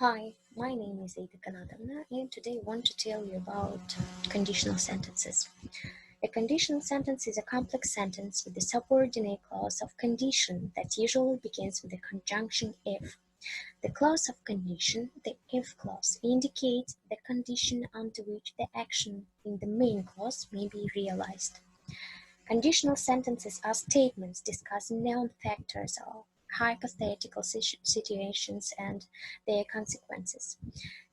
Hi, my name is A.K, and today I want to tell you about conditional sentences. A conditional sentence is a complex sentence with a subordinate clause of condition that usually begins with the conjunction if. The clause of condition, the if clause, indicates the condition under which the action in the main clause may be realized. Conditional sentences are statements discussing known factors or hypothetical situations and their consequences.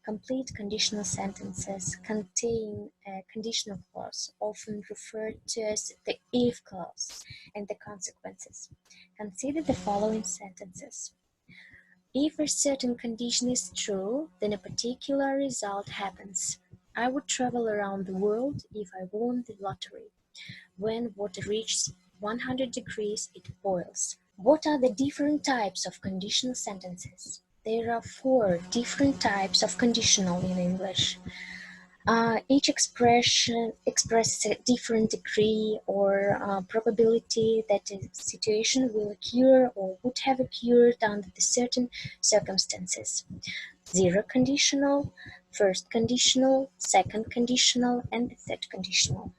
Complete conditional sentences contain a conditional clause, often referred to as the if clause, and the consequences. Consider the following sentences. If a certain condition is true, then a particular result happens. I would travel around the world if I won the lottery. When water reaches 100 degrees, it boils. What are the different types of conditional sentences? There are 4 different types of conditional in English. Each expression expresses a different degree or probability that a situation will occur or would have occurred under the certain circumstances. Zero conditional, first conditional, second conditional, and the third conditional.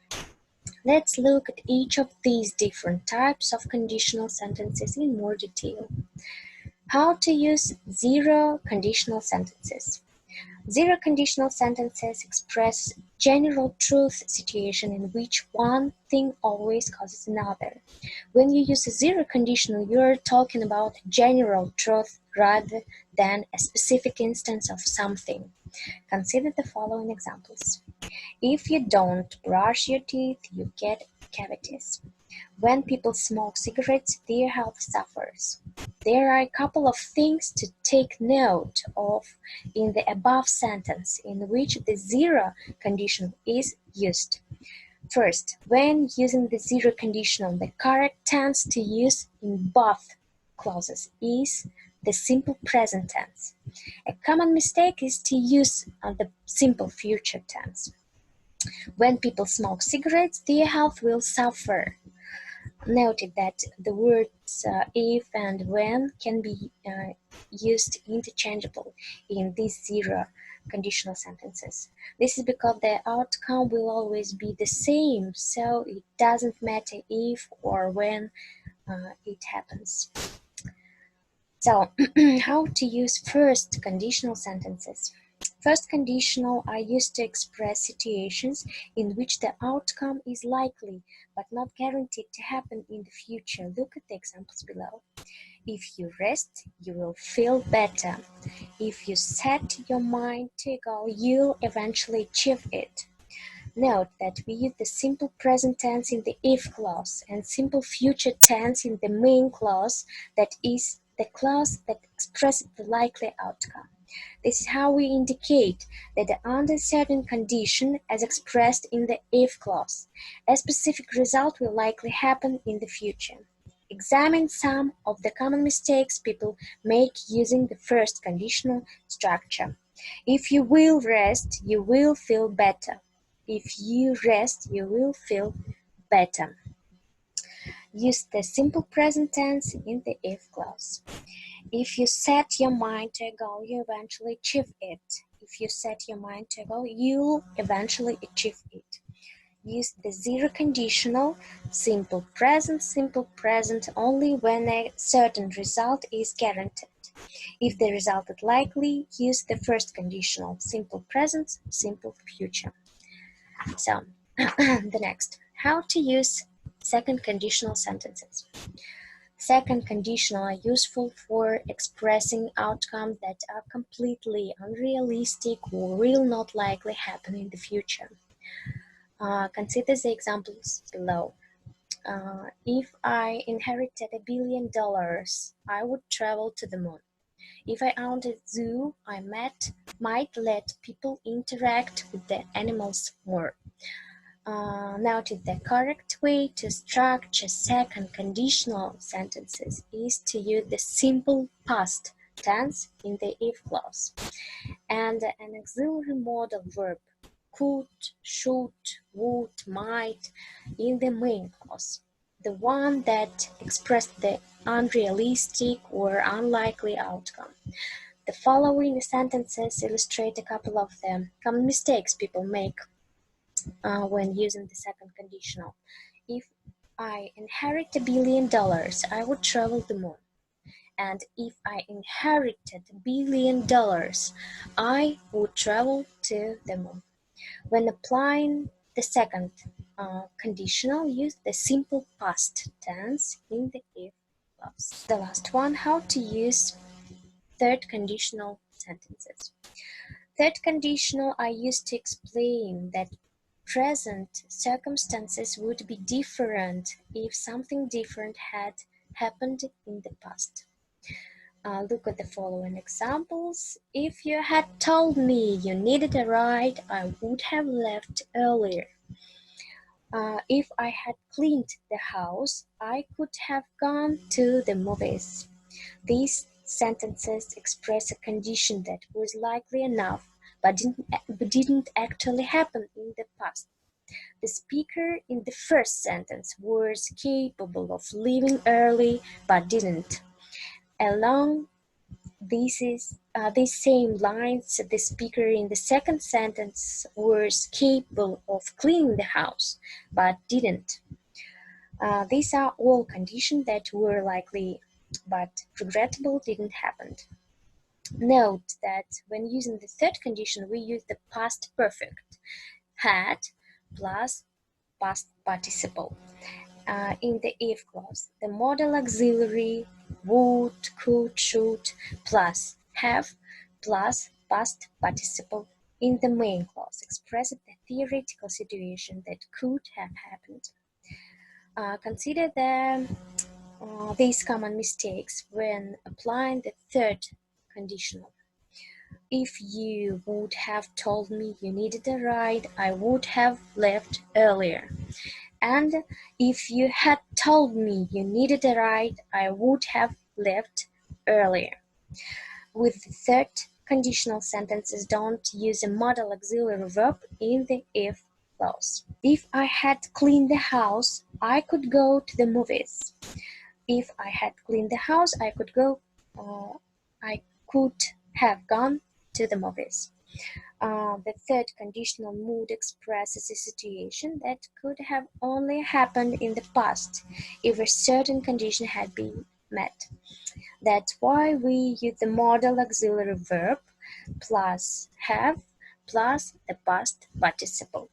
Let's look at each of these different types of conditional sentences in more detail. How to use zero conditional sentences. Zero conditional sentences express general truth situation in which one thing always causes another. When you use a zero conditional, you're talking about general truth rather than a specific instance of something. Consider the following examples. If you don't brush your teeth, you get cavities. When people smoke cigarettes, their health suffers. There are a couple of things to take note of in the above sentence in which the zero conditional is used. First, when using the zero conditional, the correct tense to use in both clauses is the simple present tense. A common mistake is to use the simple future tense. When people smoke cigarettes, their health will suffer. Noted that the words if and when can be used interchangeably in these zero conditional sentences. This is because the outcome will always be the same, so it doesn't matter if or when it happens. So, how to use first conditional sentences? First conditional are used to express situations in which the outcome is likely but not guaranteed to happen in the future. Look at the examples below. If you rest, you will feel better. If you set your mind to a goal, you'll eventually achieve it. Note that we use the simple present tense in the if clause and simple future tense in the main clause, that is, the clause that expresses the likely outcome. This is how we indicate that under certain condition, as expressed in the if clause, a specific result will likely happen in the future. Examine some of the common mistakes people make using the first conditional structure. If you will rest, you will feel better. If you rest, you will feel better. Use the simple present tense in the if clause. If you set your mind to a goal, you eventually achieve it. If you set your mind to a goal, you'll eventually achieve it. Use the zero conditional, simple present only when a certain result is guaranteed. If the result is likely, use the first conditional, simple present, simple future. So, the next, how to use second conditional sentences. Second conditional are useful for expressing outcomes that are completely unrealistic or will not likely happen in the future. Consider the examples below. If I inherited $1 billion, I would travel to the moon. If I owned a zoo, I might let people interact with the animals more. Noted the correct way to structure second conditional sentences is to use the simple past tense in the if clause and an auxiliary modal verb could, should, would, might in the main clause, the one that expressed the unrealistic or unlikely outcome. The following sentences illustrate a couple of the common mistakes people make when using the second conditional. If I inherit $1 billion, I would travel the moon. And if I inherited $1 billion, I would travel to the moon. When applying the second conditional, use the simple past tense in the if clause. The last one, how to use third conditional sentences. Third conditional are used to explain that present circumstances would be different if something different had happened in the past. Look at the following examples. If you had told me you needed a ride, I would have left earlier. If I had cleaned the house, I could have gone to the movies. These sentences express a condition that was likely enough but didn't actually happen in the past. The speaker in the first sentence was capable of leaving early but didn't. Along these same lines, the speaker in the second sentence was capable of cleaning the house but didn't. These are all conditions that were likely but regrettable didn't happen. Note that when using the third condition, we use the past perfect, had plus past participle. In the if clause, the modal auxiliary would, could, should, plus have, plus past participle in the main clause expresses the theoretical situation that could have happened. Consider these common mistakes when applying the third conditional. If you would have told me you needed a ride, I would have left earlier. And if you had told me you needed a ride, I would have left earlier. With the third conditional sentences, don't use a modal auxiliary verb in the if clause. If I had cleaned the house, I could go to the movies. If I had cleaned the house, I could have gone to the movies. The third conditional mood expresses a situation that could have only happened in the past if a certain condition had been met. That's why we use the modal auxiliary verb plus have plus the past participle.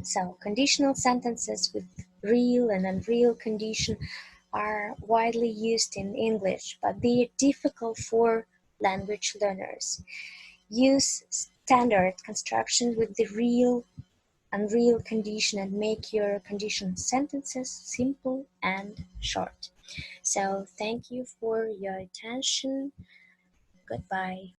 So conditional sentences with real and unreal condition are widely used in English, but they are difficult for language learners. Use standard construction with the real, unreal condition and make your conditional sentences simple and short. So thank you for your attention. Goodbye.